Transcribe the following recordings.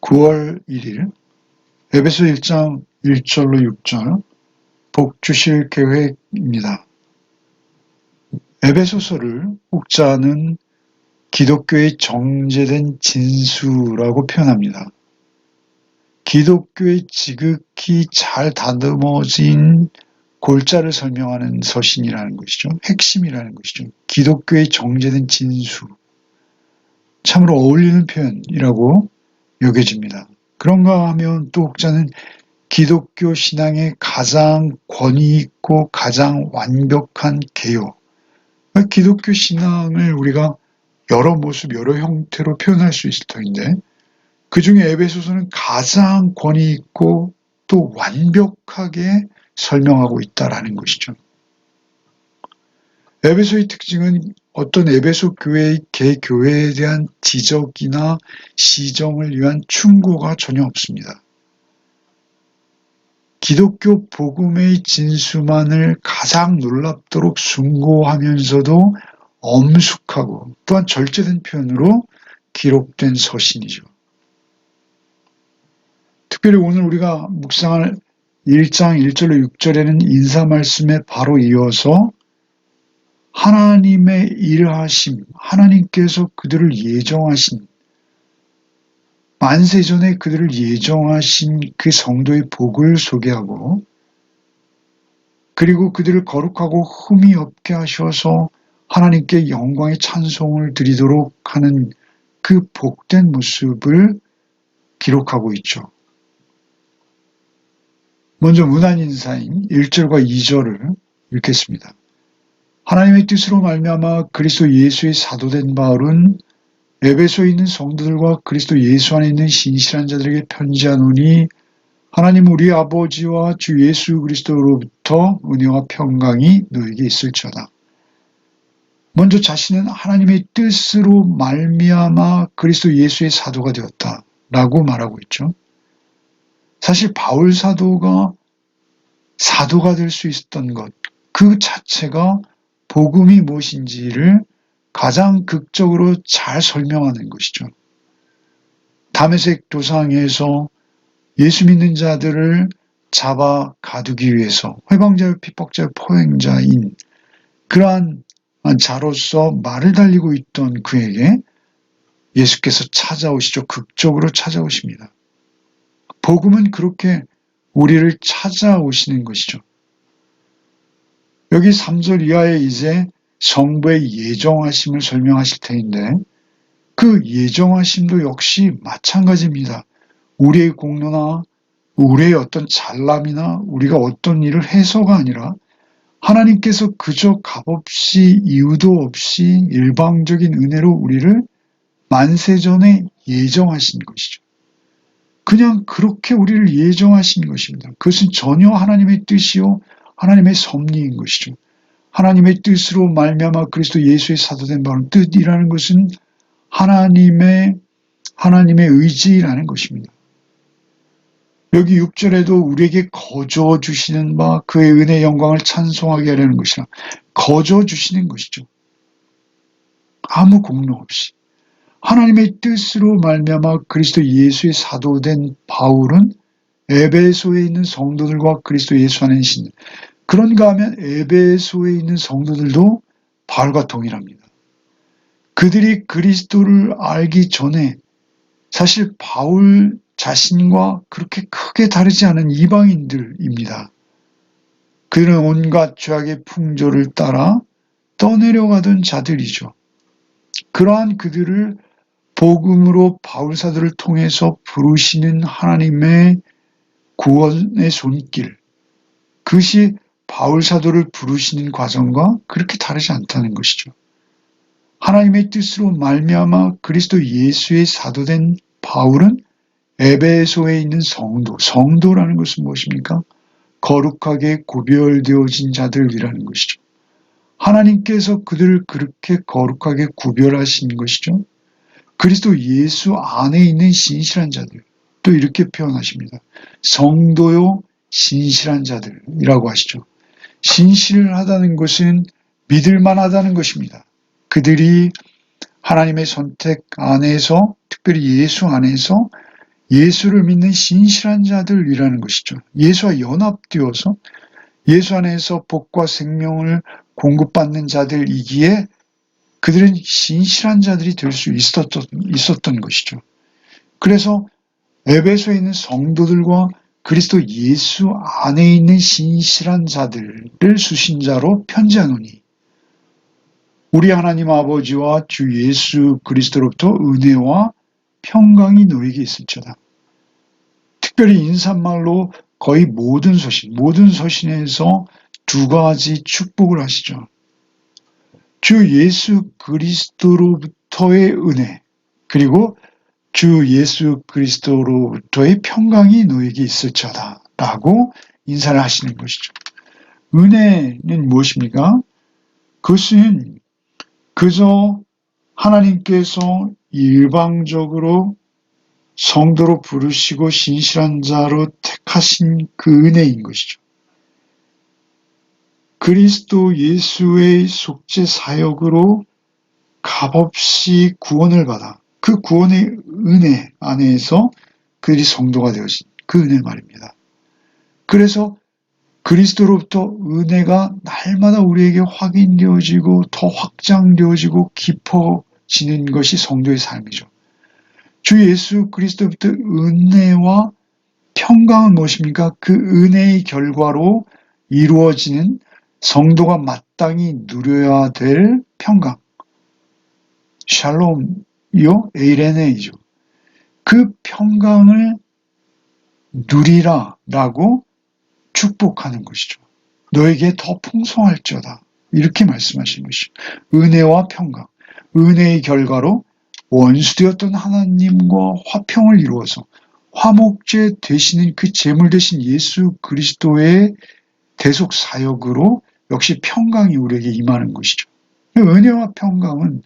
9월 1일 에베소 1장 1절로 6절 복 주실 계획입니다. 에베소서를 혹자는 기독교의 정제된 진수라고 표현합니다. 기독교의 지극히 잘 다듬어진 골자를 설명하는 서신이라는 것이죠. 핵심이라는 것이죠. 기독교의 정제된 진수. 참으로 어울리는 표현이라고 여겨집니다. 그런가 하면 또 혹자는 기독교 신앙의 가장 권위 있고 가장 완벽한 개요. 기독교 신앙을 우리가 여러 모습, 여러 형태로 표현할 수 있을 터인데 그 중에 에베소서는 가장 권위 있고 또 완벽하게 설명하고 있다라는 것이죠. 에베소의 특징은 어떤 에베소 교회의 개교회에 대한 지적이나 시정을 위한 충고가 전혀 없습니다. 기독교 복음의 진수만을 가장 놀랍도록 숭고하면서도 엄숙하고 또한 절제된 표현으로 기록된 서신이죠. 특별히 오늘 우리가 묵상할 1장 1절로 6절에는 인사 말씀에 바로 이어서 하나님의 일하심, 하나님께서 그들을 예정하신, 만세전에 그들을 예정하신 그 성도의 복을 소개하고 그리고 그들을 거룩하고 흠이 없게 하셔서 하나님께 영광의 찬송을 드리도록 하는 그 복된 모습을 기록하고 있죠. 먼저 문안 인사인 1절과 2절을 읽겠습니다. 하나님의 뜻으로 말미암아 그리스도 예수의 사도된 바울은 에베소에 있는 성도들과 그리스도 예수 안에 있는 신실한 자들에게 편지하노니 하나님 우리 아버지와 주 예수 그리스도로부터 은혜와 평강이 너에게 있을지어다. 먼저 자신은 하나님의 뜻으로 말미암아 그리스도 예수의 사도가 되었다 라고 말하고 있죠. 사실 바울 사도가 될 수 있었던 것, 그 자체가 복음이 무엇인지를 가장 극적으로 잘 설명하는 것이죠. 다메섹 도상에서 예수 믿는 자들을 잡아 가두기 위해서 회방자요 핍박자요 포행자인 그러한 자로서 말을 달리고 있던 그에게 예수께서 찾아오시죠. 극적으로 찾아오십니다. 복음은 그렇게 우리를 찾아오시는 것이죠. 여기 3절 이하에 이제 성부의 예정하심을 설명하실 터인데 그 예정하심도 역시 마찬가지입니다. 우리의 공로나 우리의 어떤 잘남이나 우리가 어떤 일을 해서가 아니라 하나님께서 그저 값없이 이유도 없이 일방적인 은혜로 우리를 만세전에 예정하신 것이죠. 그냥 그렇게 우리를 예정하신 것입니다. 그것은 전혀 하나님의 뜻이요 하나님의 섭리인 것이죠. 하나님의 뜻으로 말미암아 그리스도 예수의 사도된 바는 뜻이라는 것은 하나님의 의지라는 것입니다. 여기 6절에도 우리에게 거저 주시는 바 그의 은혜의 영광을 찬송하게 하려는 것이라 거저 주시는 것이죠. 아무 공로 없이 하나님의 뜻으로 말미암아 그리스도 예수의 사도된 바울은 에베소에 있는 성도들과 그리스도 예수 안에 계신 그런가 하면 에베소에 있는 성도들도 바울과 동일합니다. 그들이 그리스도를 알기 전에 사실 바울 자신과 그렇게 크게 다르지 않은 이방인들입니다. 그들은 온갖 죄악의 풍조를 따라 떠내려가던 자들이죠. 그러한 그들을 복음으로 바울 사도를 통해서 부르시는 하나님의 구원의 손길, 그것이 바울 사도를 부르시는 과정과 그렇게 다르지 않다는 것이죠. 하나님의 뜻으로 말미암아 그리스도 예수의 사도된 바울은 에베소에 있는 성도라는 것은 무엇입니까? 거룩하게 구별되어진 자들이라는 것이죠. 하나님께서 그들을 그렇게 거룩하게 구별하신 것이죠. 그리스도 예수 안에 있는 신실한 자들, 또 이렇게 표현하십니다. 성도요 신실한 자들이라고 하시죠. 신실하다는 것은 믿을만하다는 것입니다. 그들이 하나님의 선택 안에서, 특별히 예수 안에서 예수를 믿는 신실한 자들이라는 것이죠. 예수와 연합되어서 예수 안에서 복과 생명을 공급받는 자들이기에 그들은 신실한 자들이 될 수 있었던 것이죠. 그래서 에베소에 있는 성도들과 그리스도 예수 안에 있는 신실한 자들을 수신자로 편지하노니 우리 하나님 아버지와 주 예수 그리스도로부터 은혜와 평강이 너에게 있을지어다. 특별히 인사말로 거의 모든 서신에서 두 가지 축복을 하시죠. 주 예수 그리스도로부터의 은혜, 그리고 주 예수 그리스도로부터의 평강이 너에게 있을지어다 라고 인사를 하시는 것이죠. 은혜는 무엇입니까? 그것은 그저 하나님께서 일방적으로 성도로 부르시고 신실한 자로 택하신 그 은혜인 것이죠. 그리스도 예수의 속죄 사역으로 값없이 구원을 받아 그 구원의 은혜 안에서 그들이 성도가 되어진 그 은혜 말입니다. 그래서 그리스도로부터 은혜가 날마다 우리에게 확인되어지고 더 확장되어지고 깊어지는 것이 성도의 삶이죠. 주 예수 그리스도부터 은혜와 평강은 무엇입니까? 그 은혜의 결과로 이루어지는 성도가 마땅히 누려야 될 평강. 샬롬이요? 에이레네이죠. 그 평강을 누리라 라고 축복하는 것이죠. 너에게 더 풍성할지어다. 이렇게 말씀하시는 것이죠. 은혜와 평강. 은혜의 결과로 원수되었던 하나님과 화평을 이루어서 화목제 되시는 그 제물 되신 예수 그리스도의 대속 사역으로 역시 평강이 우리에게 임하는 것이죠. 은혜와 평강은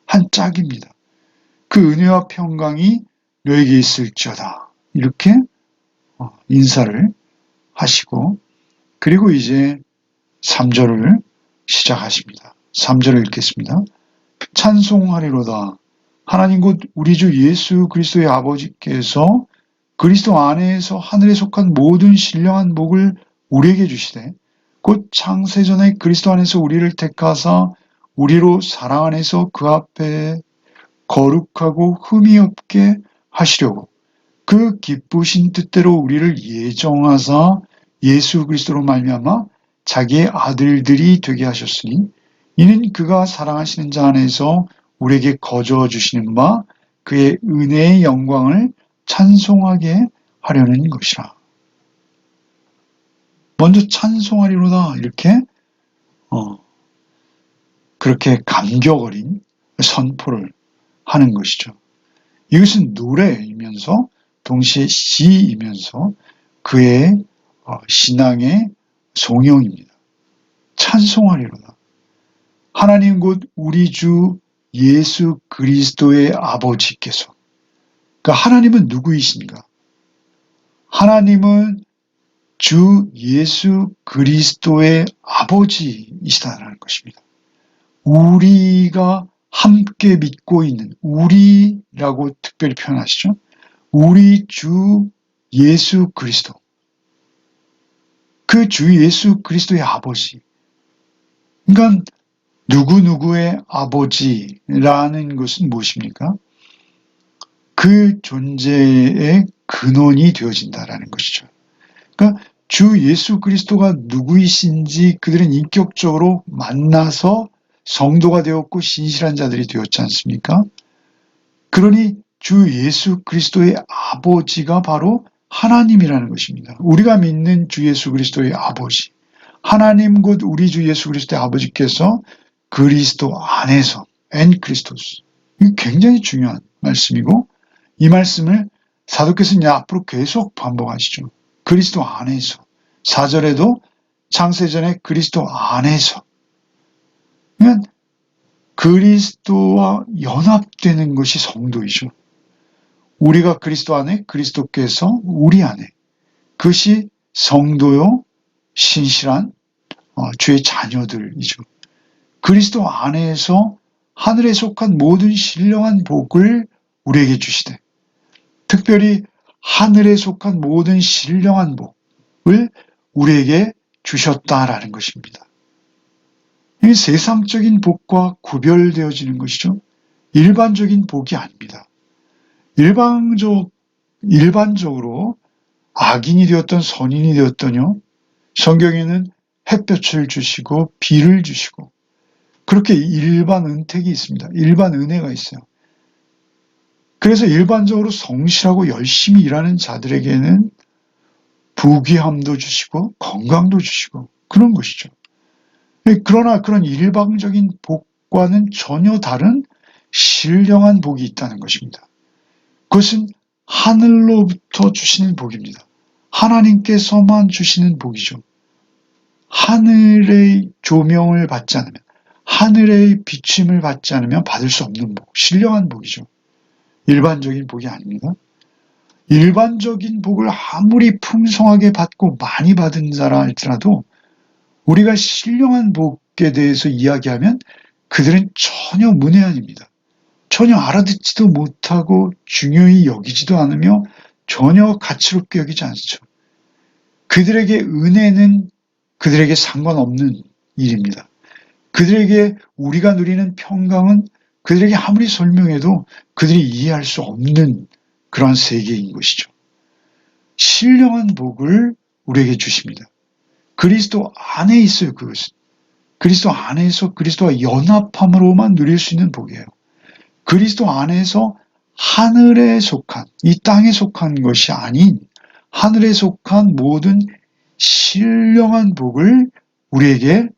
한 짝입니다. 그 은혜와 평강이 너에게 있을지어다. 이렇게 인사를 하시고 그리고 이제 3절을 시작하십니다. 3절을 읽겠습니다. 찬송하리로다. 하나님 곧 우리 주 예수 그리스도의 아버지께서 그리스도 안에서 하늘에 속한 모든 신령한 복을 우리에게 주시되 곧 창세전에 그리스도 안에서 우리를 택하사 우리로 사랑 안에서 그 앞에 거룩하고 흠이 없게 하시려고 그 기쁘신 뜻대로 우리를 예정하사 예수 그리스도로 말미암아 자기의 아들들이 되게 하셨으니 이는 그가 사랑하시는 자 안에서 우리에게 거저 주시는 바 그의 은혜의 영광을 찬송하게 하려는 것이라. 먼저 찬송하리로다 이렇게 그렇게 감격 어린 선포를 하는 것이죠. 이것은 노래이면서 동시에 시이면서 그의 신앙의 송영입니다. 찬송하리로다. 하나님 곧 우리 주 예수 그리스도의 아버지께서 그러니까 하나님은 누구이신가? 하나님은 주 예수 그리스도의 아버지이시다라는 것입니다. 우리가 함께 믿고 있는 우리라고 특별히 표현하시죠. 우리 주 예수 그리스도. 그 주 예수 그리스도의 아버지. 그러니까 누구누구의 아버지라는 것은 무엇입니까? 그 존재의 근원이 되어진다라는 것이죠. 그러니까 주 예수 그리스도가 누구이신지 그들은 인격적으로 만나서 성도가 되었고 신실한 자들이 되었지 않습니까? 그러니 주 예수 그리스도의 아버지가 바로 하나님이라는 것입니다. 우리가 믿는 주 예수 그리스도의 아버지. 하나님 곧 우리 주 예수 그리스도의 아버지께서 그리스도 안에서 엔 크리스토스. 이게 굉장히 중요한 말씀이고 이 말씀을 사도께서는 앞으로 계속 반복하시죠. 그리스도 안에서. 4절에도 창세전에 그리스도 안에서. 그러니까 그리스도와 연합되는 것이 성도이죠. 우리가 그리스도 안에, 그리스도께서 우리 안에. 그것이 성도요, 신실한 주의 자녀들이죠. 그리스도 안에서 하늘에 속한 모든 신령한 복을 우리에게 주시되 특별히 하늘에 속한 모든 신령한 복을 우리에게 주셨다라는 것입니다. 이 세상적인 복과 구별되어지는 것이죠. 일반적인 복이 아닙니다. 일반적으로 악인이 되었던 선인이 되었더니요. 성경에는 햇볕을 주시고 비를 주시고 그렇게 일반 은택이 있습니다. 일반 은혜가 있어요. 그래서 일반적으로 성실하고 열심히 일하는 자들에게는 부귀함도 주시고 건강도 주시고 그런 것이죠. 그러나 그런 일방적인 복과는 전혀 다른 신령한 복이 있다는 것입니다. 그것은 하늘로부터 주시는 복입니다. 하나님께서만 주시는 복이죠. 하늘의 조명을 받지 않으면, 하늘의 비침을 받지 않으면 받을 수 없는 복, 신령한 복이죠. 일반적인 복이 아닙니다. 일반적인 복을 아무리 풍성하게 받고 많이 받은 자라 할지라도 우리가 신령한 복에 대해서 이야기하면 그들은 전혀 문외한입니다. 전혀 알아듣지도 못하고 중요히 여기지도 않으며 전혀 가치롭게 여기지 않죠. 그들에게 은혜는 그들에게 상관없는 일입니다. 그들에게 우리가 누리는 평강은 그들에게 아무리 설명해도 그들이 이해할 수 없는 그러한 세계인 것이죠. 신령한 복을 우리에게 주십니다. 그리스도 안에 있어요, 그것은. 그리스도 안에서 그리스도와 연합함으로만 누릴 수 있는 복이에요. 그리스도 안에서 하늘에 속한, 이 땅에 속한 것이 아닌 하늘에 속한 모든 신령한 복을 우리에게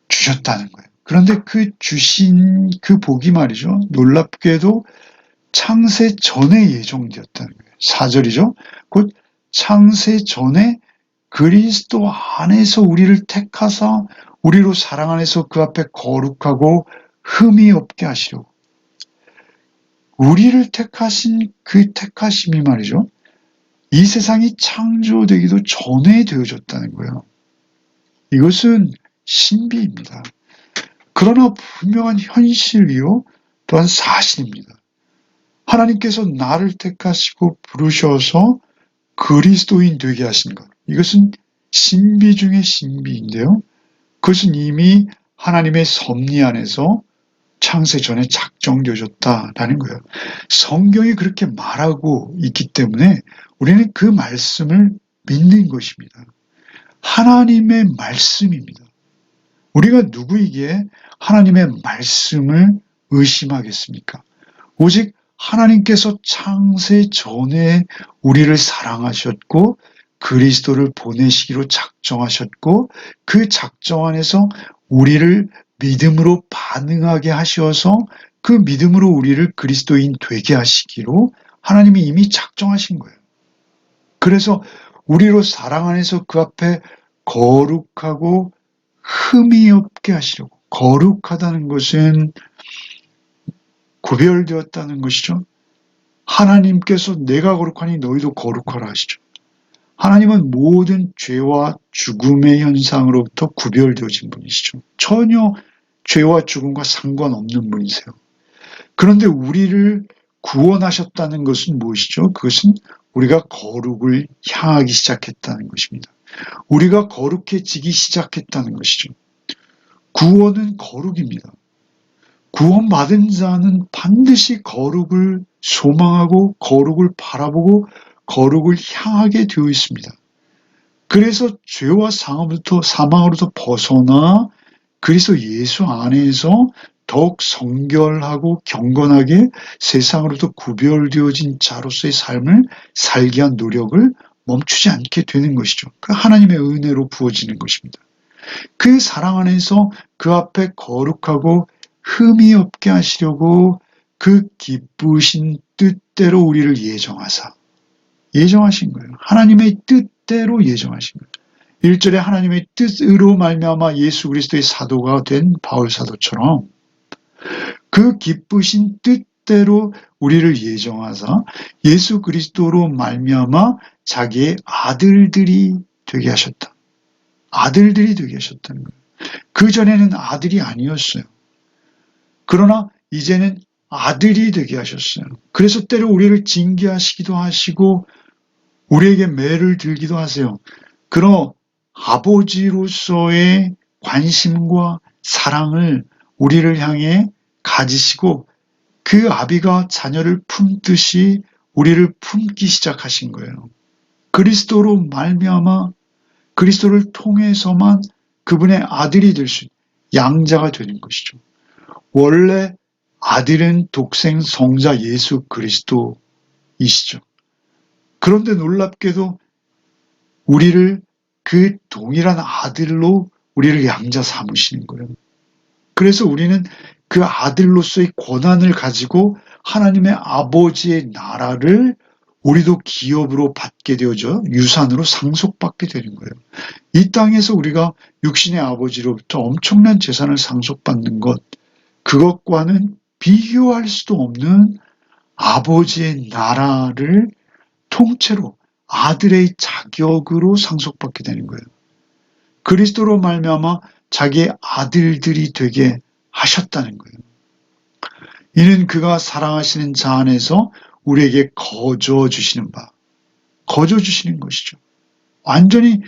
주셨다는 거예요. 그런데 그 주신 그 복이 말이죠. 놀랍게도 창세 전에 예정되었다는 거예요. 4절이죠. 곧 창세 전에 그리스도 안에서 우리를 택하사 우리로 사랑 안에서 그 앞에 거룩하고 흠이 없게 하시려고. 우리를 택하신 그 택하심이 말이죠. 이 세상이 창조되기도 전에 되어졌다는 거예요. 이것은 신비입니다. 그러나 분명한 현실이요. 또한 사실입니다. 하나님께서 나를 택하시고 부르셔서 그리스도인 되게 하신 것. 이것은 신비 중의 신비인데요. 그것은 이미 하나님의 섭리 안에서 창세 전에 작정되어졌다라는 거예요. 성경이 그렇게 말하고 있기 때문에 우리는 그 말씀을 믿는 것입니다. 하나님의 말씀입니다. 우리가 누구이기에 하나님의 말씀을 의심하겠습니까? 오직 하나님께서 창세 전에 우리를 사랑하셨고 그리스도를 보내시기로 작정하셨고 그 작정 안에서 우리를 믿음으로 반응하게 하셔서 그 믿음으로 우리를 그리스도인 되게 하시기로 하나님이 이미 작정하신 거예요. 그래서 우리로 사랑 안에서 그 앞에 거룩하고 흠이 없게 하시려고. 거룩하다는 것은 구별되었다는 것이죠. 하나님께서 내가 거룩하니 너희도 거룩하라 하시죠. 하나님은 모든 죄와 죽음의 현상으로부터 구별되어진 분이시죠. 전혀 죄와 죽음과 상관없는 분이세요. 그런데 우리를 구원하셨다는 것은 무엇이죠? 그것은 우리가 거룩을 향하기 시작했다는 것입니다. 우리가 거룩해지기 시작했다는 것이죠. 구원은 거룩입니다. 구원받은 자는 반드시 거룩을 소망하고 거룩을 바라보고 거룩을 향하게 되어 있습니다. 그래서 죄와 사망으로부터 벗어나 그리스도 예수 안에서 더욱 성결하고 경건하게 세상으로부터 구별되어진 자로서의 삶을 살게 한 노력을 멈추지 않게 되는 것이죠. 그 하나님의 은혜로 부어지는 것입니다. 그 사랑 안에서 그 앞에 거룩하고 흠이 없게 하시려고 그 기쁘신 뜻대로 우리를 예정하신 거예요. 하나님의 뜻대로 예정하신 거예요. 1절에 하나님의 뜻으로 말미암아 예수 그리스도의 사도가 된 바울 사도처럼 그 기쁘신 뜻대로 우리를 예정하사 예수 그리스도로 말미암아 자기의 아들들이 되게 하셨다. 아들들이 되게 하셨다는 거예요. 그전에는 아들이 아니었어요. 그러나 이제는 아들이 되게 하셨어요. 그래서 때로 우리를 징계하시기도 하시고 우리에게 매를 들기도 하세요. 그런 아버지로서의 관심과 사랑을 우리를 향해 가지시고 그 아비가 자녀를 품듯이 우리를 품기 시작하신 거예요. 그리스도로 말미암아 그리스도를 통해서만 그분의 아들이 될 수 있는 양자가 되는 것이죠. 원래 아들은 독생 성자 예수 그리스도이시죠. 그런데 놀랍게도 우리를 그 동일한 아들로 우리를 양자 삼으시는 거예요. 그래서 우리는 그 아들로서의 권한을 가지고 하나님의 아버지의 나라를 우리도 기업으로 받게 되어져 유산으로 상속받게 되는 거예요. 이 땅에서 우리가 육신의 아버지로부터 엄청난 재산을 상속받는 것, 그것과는 비교할 수도 없는 아버지의 나라를 통째로 아들의 자격으로 상속받게 되는 거예요. 그리스도로 말미암아 자기의 아들들이 되게 하셨다는 거예요. 이는 그가 사랑하시는 자 안에서 우리에게 거저 주시는 것이죠. 완전히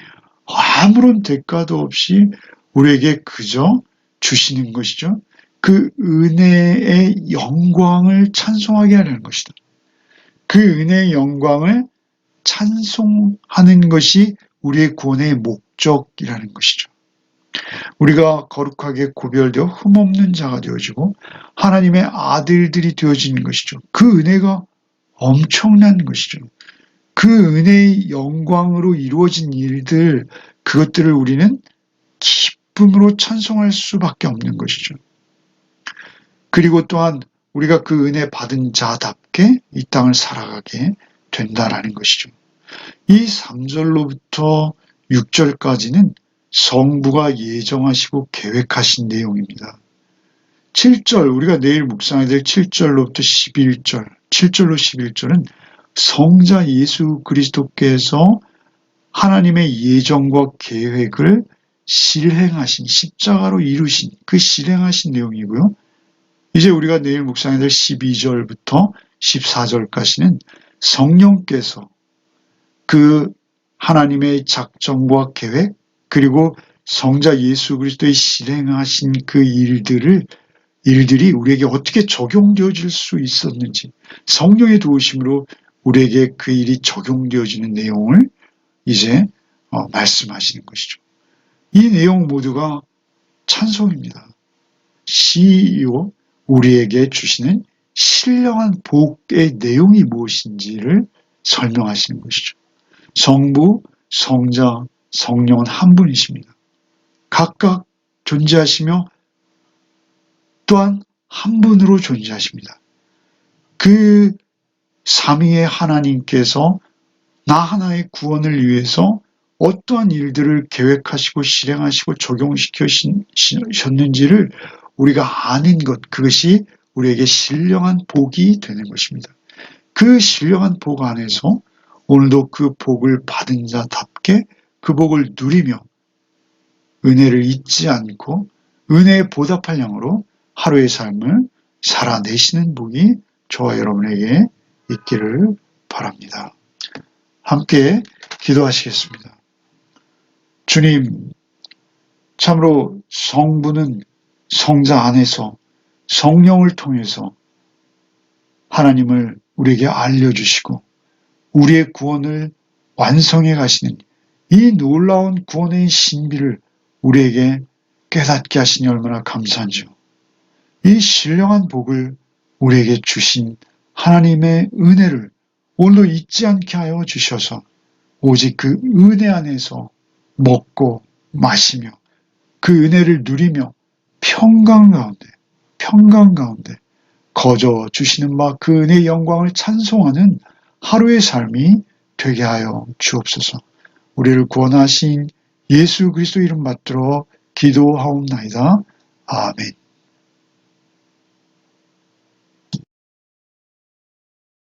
아무런 대가도 없이 우리에게 그저 주시는 것이죠. 그 은혜의 영광을 찬송하게 하려는 것이다. 그 은혜의 영광을 찬송하는 것이 우리의 구원의 목적이라는 것이죠. 우리가 거룩하게 구별되어 흠없는 자가 되어지고 하나님의 아들들이 되어지는 것이죠. 그 은혜가 엄청난 것이죠. 그 은혜의 영광으로 이루어진 일들, 그것들을 우리는 기쁨으로 찬송할 수밖에 없는 것이죠. 그리고 또한 우리가 그 은혜 받은 자답게 이 땅을 살아가게 된다라는 것이죠. 이 3절로부터 6절까지는 성부가 예정하시고 계획하신 내용입니다. 7절, 우리가 내일 묵상해야 될 7절로부터 11절, 7절로 11절은 성자 예수 그리스도께서 하나님의 예정과 계획을 실행하신, 십자가로 이루신, 그 실행하신 내용이고요. 이제 우리가 내일 묵상해야 될 12절부터 14절까지는 성령께서 그 하나님의 작정과 계획, 그리고 성자 예수 그리스도의 실행하신 그 일들이 우리에게 어떻게 적용되어질 수 있었는지, 성령의 도우심으로 우리에게 그 일이 적용되어지는 내용을 이제 말씀하시는 것이죠. 이 내용 모두가 찬송입니다. 시이요 우리에게 주시는 신령한 복의 내용이 무엇인지를 설명하시는 것이죠. 성부, 성자, 성령은 한 분이십니다. 각각 존재하시며 또한 한 분으로 존재하십니다. 그 삼위의 하나님께서 나 하나의 구원을 위해서 어떠한 일들을 계획하시고 실행하시고 적용시키셨는지를 우리가 아는 것, 그것이 우리에게 신령한 복이 되는 것입니다. 그 신령한 복 안에서 오늘도 그 복을 받은 자답게 그 복을 누리며 은혜를 잊지 않고 은혜에 보답할 양으로 하루의 삶을 살아내시는 복이 저와 여러분에게 있기를 바랍니다. 함께 기도하시겠습니다. 주님, 참으로 성부는 성자 안에서 성령을 통해서 하나님을 우리에게 알려주시고 우리의 구원을 완성해 가시는 이 놀라운 구원의 신비를 우리에게 깨닫게 하시니 얼마나 감사한지요. 이 신령한 복을 우리에게 주신 하나님의 은혜를 오늘도 잊지 않게 하여 주셔서 오직 그 은혜 안에서 먹고 마시며 그 은혜를 누리며 평강 가운데 거저 주시는 바 그 은혜의 영광을 찬송하는 하루의 삶이 되게 하여 주옵소서. 우리를 구원하신 예수 그리스도 이름 받들어 기도하옵나이다. 아멘.